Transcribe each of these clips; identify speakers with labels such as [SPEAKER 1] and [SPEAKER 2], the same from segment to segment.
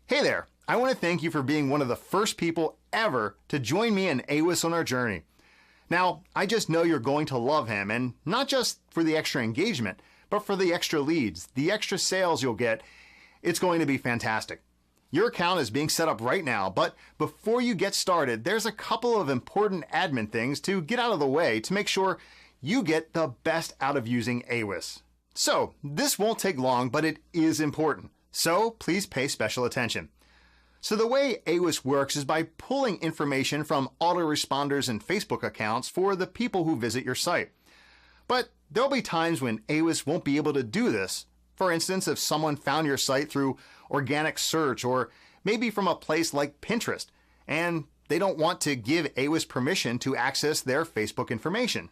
[SPEAKER 1] Hey there, I want to thank you for being one of the first people ever to join me and Awis on our journey. Now, I just know you're going to love him, and not just for the extra engagement, but for the extra leads, the extra sales you'll get. It's going to be fantastic. Your account is being set up right now, but before you get started, there's a couple of important admin things to get out of the way to make sure you get the best out of using Awis. So, this won't take long, but it is important. So, please pay special attention. So the way Awis works is by pulling information from autoresponders and Facebook accounts for the people who visit your site. But there'll be times when Awis won't be able to do this. For instance, if someone found your site through organic search or maybe from a place like Pinterest, and they don't want to give Awis permission to access their Facebook information.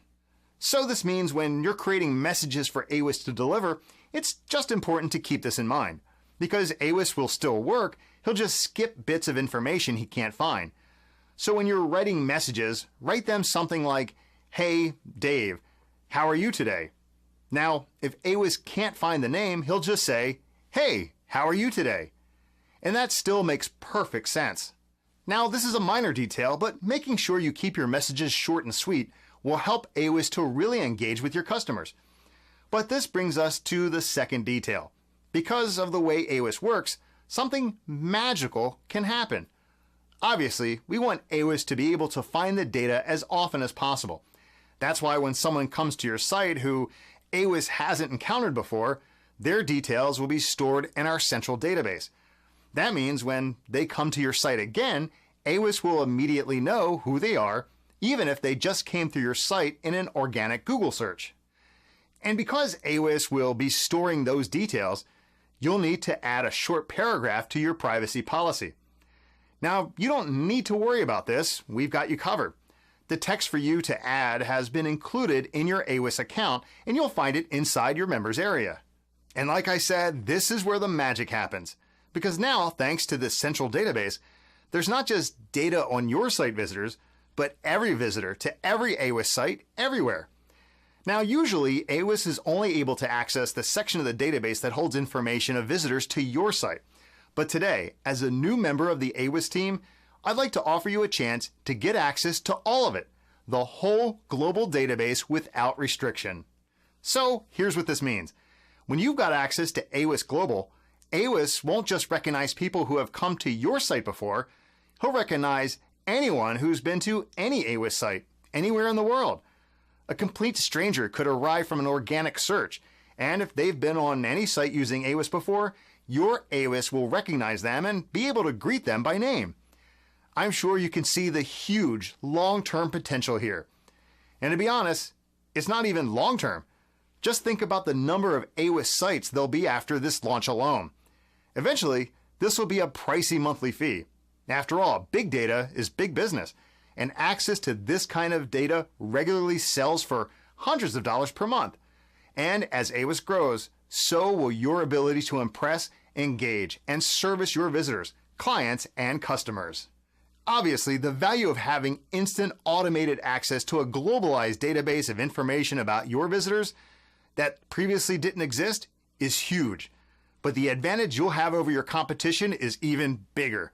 [SPEAKER 1] So this means when you're creating messages for Awis to deliver, it's just important to keep this in mind. Because Awis will still work, he'll just skip bits of information he can't find. So when you're writing messages, write them something like, "Hey, Dave, how are you today?" Now, if Awis can't find the name, he'll just say, "Hey, how are you today?" And that still makes perfect sense. Now, this is a minor detail, but making sure you keep your messages short and sweet will help Awis to really engage with your customers. But this brings us to the second detail. Because of the way Awis works, something magical can happen. Obviously, we want Awis to be able to find the data as often as possible. That's why when someone comes to your site who Awis hasn't encountered before, their details will be stored in our central database. That means when they come to your site again, Awis will immediately know who they are, even if they just came through your site in an organic Google search. And because Awis will be storing those details, you'll need to add a short paragraph to your privacy policy. Now, you don't need to worry about this. We've got you covered. The text for you to add has been included in your Awis account, and you'll find it inside your members area. And like I said, this is where the magic happens. Because now, thanks to this central database, there's not just data on your site visitors, but every visitor to every Awis site everywhere. Now, usually, Awis is only able to access the section of the database that holds information of visitors to your site. But today, as a new member of the Awis team, I'd like to offer you a chance to get access to all of it, the whole global database without restriction. So, here's what this means. When you've got access to Awis Global, Awis won't just recognize people who have come to your site before, he'll recognize anyone who's been to any Awis site, anywhere in the world. A complete stranger could arrive from an organic search, and if they've been on any site using Awis before, your Awis will recognize them and be able to greet them by name. I'm sure you can see the huge long-term potential here. And to be honest, it's not even long-term. Just think about the number of Awis sites there'll be after this launch alone. Eventually, this will be a pricey monthly fee. After all, big data is big business, and access to this kind of data regularly sells for hundreds of dollars per month. And as Awis grows, so will your ability to impress, engage, and service your visitors, clients, and customers. Obviously, the value of having instant automated access to a globalized database of information about your visitors that previously didn't exist is huge. But the advantage you'll have over your competition is even bigger.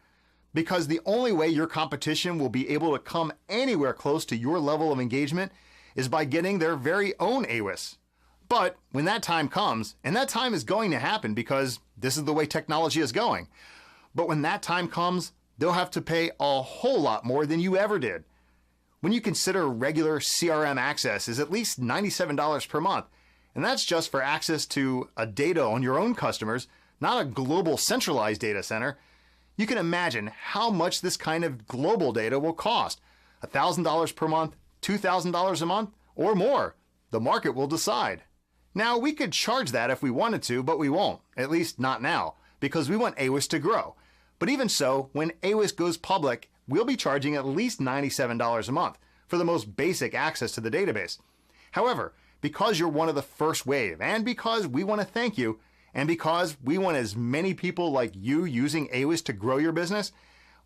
[SPEAKER 1] Because the only way your competition will be able to come anywhere close to your level of engagement is by getting their very own Awis. But when that time comes, and that time is going to happen because this is the way technology is going, but when that time comes, they'll have to pay a whole lot more than you ever did. When you consider regular CRM access is at least $97 per month, and that's just for access to a data on your own customers, not a global centralized data center, you can imagine how much this kind of global data will cost. $1,000 per month, $2,000 a month, or more. The market will decide. Now, we could charge that if we wanted to, but we won't, at least not now, because we want Awis to grow. But even so, when Awis goes public, we'll be charging at least $97 a month for the most basic access to the database. However, because you're one of the first wave, and because we want to thank you, and because we want as many people like you using Awis to grow your business,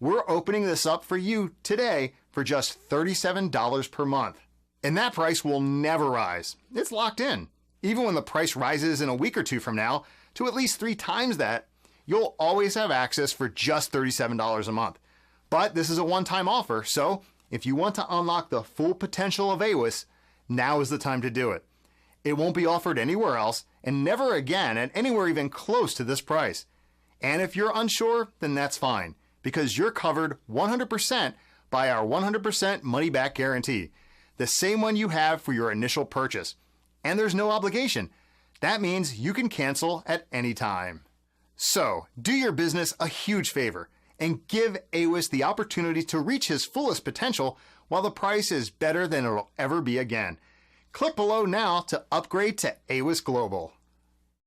[SPEAKER 1] we're opening this up for you today for just $37 per month. And that price will never rise. It's locked in. Even when the price rises in a week or two from now to at least 3 times that, you'll always have access for just $37 a month. But this is a one-time offer, so if you want to unlock the full potential of AWIS, now is the time to do it. It won't be offered anywhere else, and never again at anywhere even close to this price. And if you're unsure, then that's fine, because you're covered 100% by our 100% money-back guarantee, the same one you have for your initial purchase. And there's no obligation. That means you can cancel at any time. So, do your business a huge favor and give AWIS the opportunity to reach his fullest potential while the price is better than it'll ever be again. Click below now to upgrade to AWIS Global.